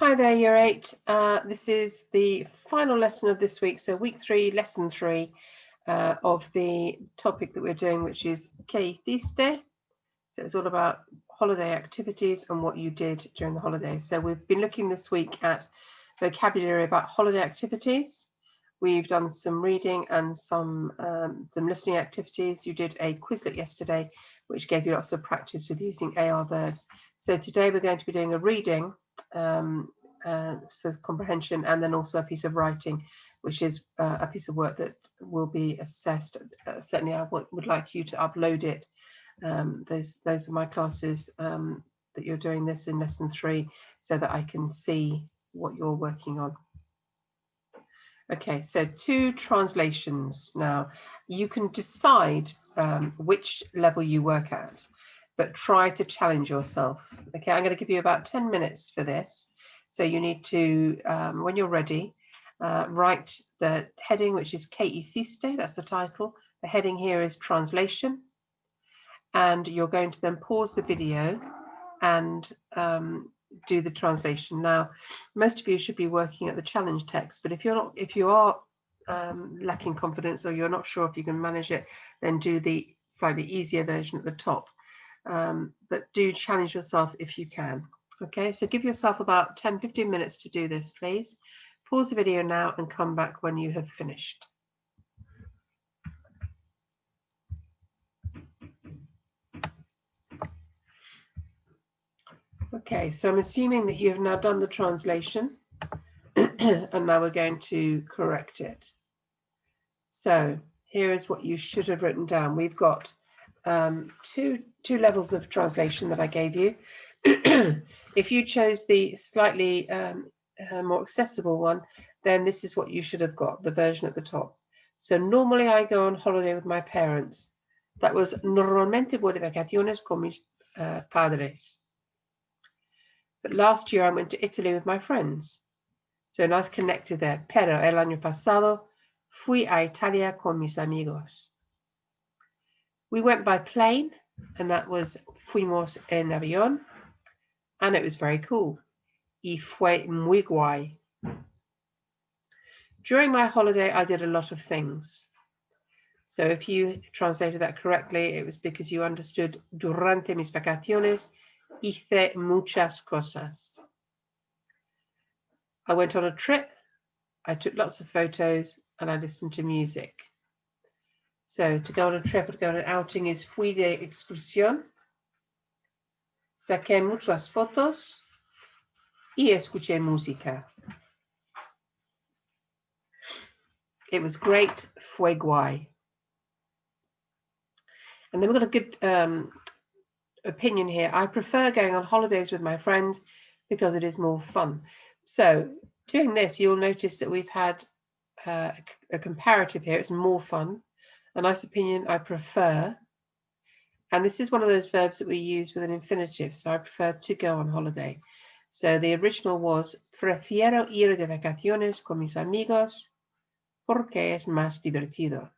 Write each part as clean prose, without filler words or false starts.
Hi there, Year 8. This is the final lesson of this week, so week 3, lesson 3 of the topic that we're doing, which is ¿Qué hiciste? So it's all about holiday activities and what you did during the holidays. So we've been looking this week at vocabulary about holiday activities. We've done some reading and some listening activities. You did a Quizlet yesterday, which gave you lots of practice with using AR verbs. So today we're going to be doing a reading for comprehension, and then also a piece of writing, which is a piece of work that will be assessed. Certainly I would like you to upload it. Those are my classes that you're doing this in lesson 3, so that I can see what you're working on. Okay, so 2 translations. Now you can decide which level you work at, but try to challenge yourself. Okay, I'm going to give you about 10 minutes for this. So you need to, when you're ready, write the heading, which is ¿Qué hiciste? That's the title. The heading here is translation. And you're going to then pause the video and do the translation. Now, most of you should be working at the challenge text, but if you are lacking confidence, or you're not sure if you can manage it, then do the slightly easier version at the top. But do challenge yourself if you can. Okay, so give yourself about 10-15 minutes to do this, please. Pause the video now and come back when you have finished. Okay, so I'm assuming that you have now done the translation and now we're going to correct it. So here is what you should have written down. We've got two levels of translation that I gave you. If you chose the slightly more accessible one, then this is what you should have got, the version at the top. So normally I go on holiday with my parents. That was normalmente voy de vacaciones con mis padres. But last year I went to Italy with my friends. So nice connected there. Pero el año pasado fui a Italia con mis amigos. We went by plane, and that was fuimos en avión, and it was very cool. Y fue muy guay. During my holiday, I did a lot of things. So if you translated that correctly, it was because you understood durante mis vacaciones hice muchas cosas. I went on a trip, I took lots of photos, and I listened to music. So to go on a trip or to go on an outing is fui de excursión. Saqué muchas fotos y escuché música. It was great, fue guay. And then we've got a good opinion here. I prefer going on holidays with my friends because it is more fun. So doing this, you'll notice that we've had a comparative here. It's more fun. A nice opinion, I prefer. And this is one of those verbs that we use with an infinitive. So I prefer to go on holiday. So the original was prefiero ir de vacaciones con mis amigos porque es más divertido.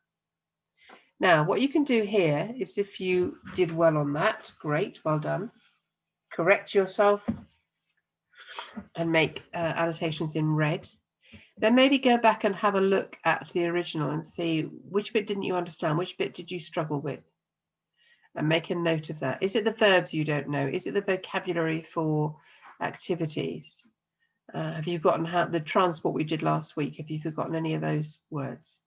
Now, what you can do here is, if you did well on that, great, well done. Correct yourself and make annotations in red. Then maybe go back and have a look at the original and see which bit didn't you understand, which bit did you struggle with, and make a note of that. Is it the verbs you don't know? Is it the vocabulary for activities? Have you forgotten how the transport we did last week? Have you forgotten any of those words?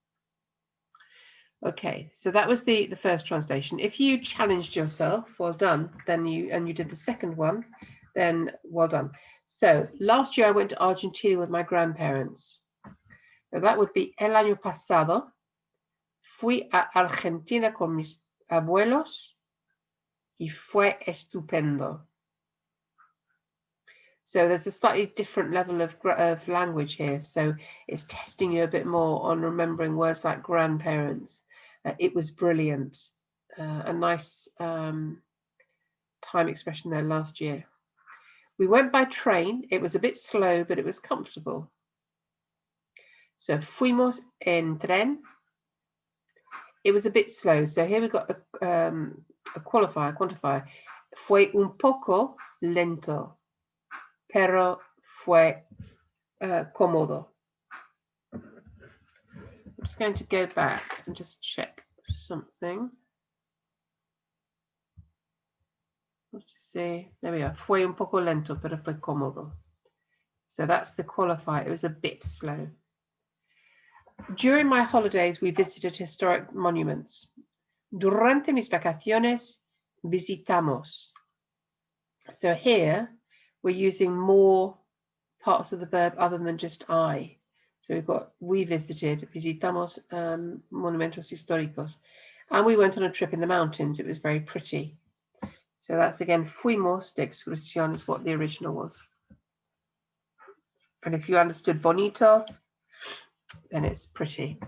Okay, so that was the first translation. If you challenged yourself, well done. Then you did the second one, then well done. So last year I went to Argentina with my grandparents. Now that would be el año pasado. Fui a Argentina con mis abuelos y fue estupendo. So there's a slightly different level of language here. So it's testing you a bit more on remembering words like grandparents. It was brilliant. A nice time expression there last year. We went by train. It was a bit slow, but it was comfortable. So fuimos en tren. It was a bit slow. So here we've got a quantifier. Fue un poco lento, pero fue cómodo. I'm just going to go back and just check something. Let's see. There we are. Fue un poco lento, pero fue cómodo. So that's the qualifier. It was a bit slow. During my holidays, we visited historic monuments. Durante mis vacaciones, visitamos. So here, we're using more parts of the verb other than just I. So we've got, we visited, visitamos monumentos históricos. And we went on a trip in the mountains. It was very pretty. So that's again, fuimos de excursión is what the original was. And if you understood bonito, then it's pretty.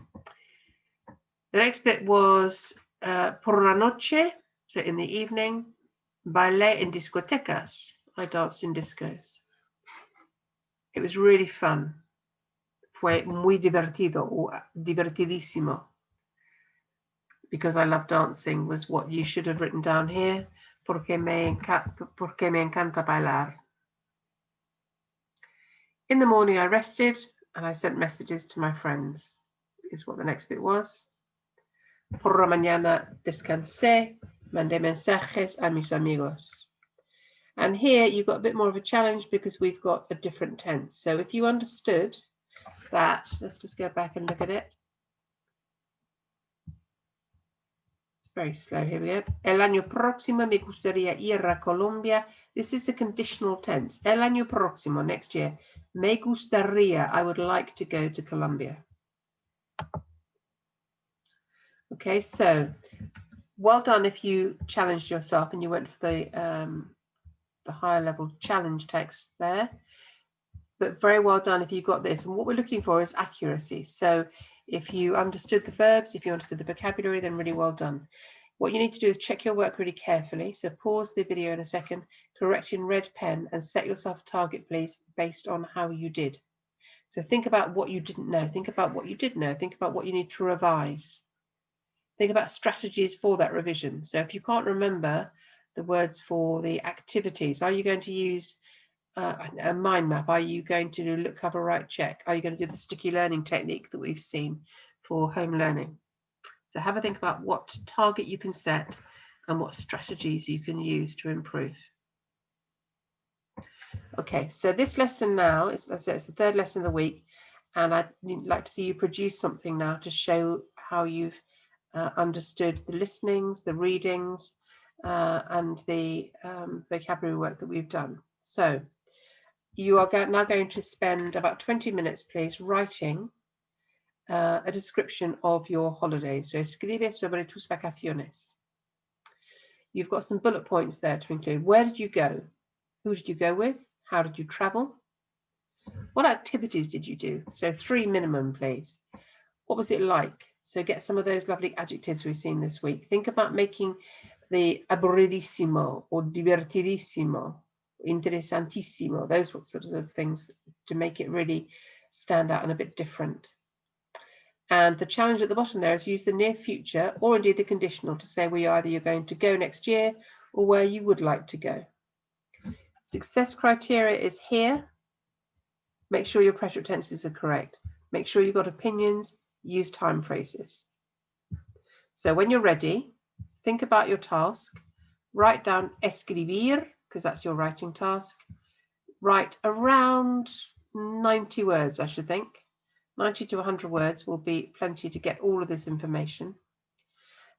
The next bit was por la noche, so in the evening, bailé en discotecas. I danced in discos. It was really fun. Fue muy divertido or divertidísimo. Because I love dancing was what you should have written down here. Porque me encanta bailar. In the morning I rested and I sent messages to my friends, is what the next bit was. Por la mañana descansé, mandé mensajes a mis amigos. And here you've got a bit more of a challenge because we've got a different tense. So if you understood that, let's just go back and look at it. It's very slow, here we go. El año próximo me gustaría ir a Colombia. This is a conditional tense. El año próximo, next year. Me gustaría, I would like to go to Colombia. Okay, so well done if you challenged yourself and you went for the higher level challenge text there. But very well done if you got this. And what we're looking for is accuracy. So if you understood the verbs, if you understood the vocabulary, then really well done. What you need to do is check your work really carefully. So pause the video in a second, correct in red pen, and set yourself a target, please, based on how you did. So think about what you didn't know. Think about what you did know. Think about what you need to revise. Think about strategies for that revision. So if you can't remember the words for the activities, are you going to use a mind map? Are you going to do look, cover, write, check? Are you going to do the sticky learning technique that we've seen for home learning? So have a think about what target you can set and what strategies you can use to improve. Okay, so this lesson now is, as I said, it's the third lesson of the week, and I'd like to see you produce something now to show how you've understood the listenings, the readings, and the vocabulary work that we've done. So you are now going to spend about 20 minutes, please, writing a description of your holidays. So escribe sobre tus vacaciones. You've got some bullet points there to include. Where did you go? Who did you go with? How did you travel? What activities did you do? So 3 minimum, please. What was it like? So get some of those lovely adjectives we've seen this week. Think about making the aburridísimo or divertidísimo, interesantísimo, those sorts of things to make it really stand out and a bit different. And the challenge at the bottom there is use the near future or indeed the conditional to say where either you're going to go next year or where you would like to go. Success criteria is here. Make sure your present tenses are correct. Make sure you've got opinions. Use time phrases. So when you're ready, think about your task. Write down escribir, because that's your writing task. Write around 90 words, I should think. 90 to 100 words will be plenty to get all of this information.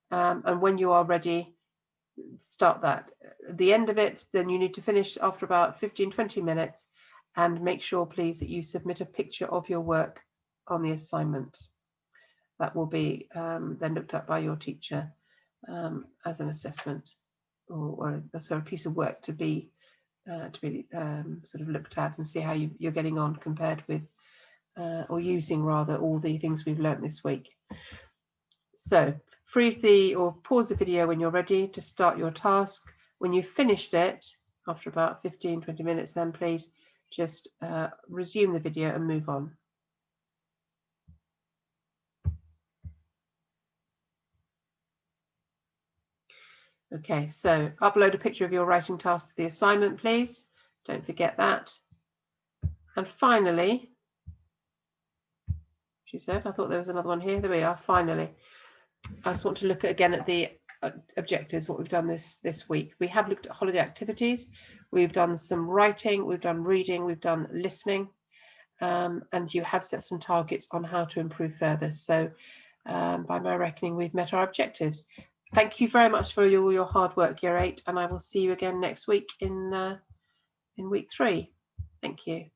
And when you are ready, start that. At the end of it, then you need to finish after about 15-20 minutes, and make sure, please, that you submit a picture of your work on the assignment. That will be then looked at by your teacher as an assessment or a sort of piece of work to be sort of looked at and see how you're getting on compared with or using rather all the things we've learned this week. So freeze or pause the video when you're ready to start your task. When you've finished it, after about 15-20 minutes, then please just resume the video and move on. Okay, so upload a picture of your writing task to the assignment, please. Don't forget that. And finally, she said, I thought there was another one here. There we are. Finally, I just want to look again at the objectives, what we've done this week. We have looked at holiday activities. We've done some writing, we've done reading, we've done listening, and you have set some targets on how to improve further. So by my reckoning, we've met our objectives. Thank you very much for all your hard work, Year 8, and I will see you again next week in week 3. Thank you.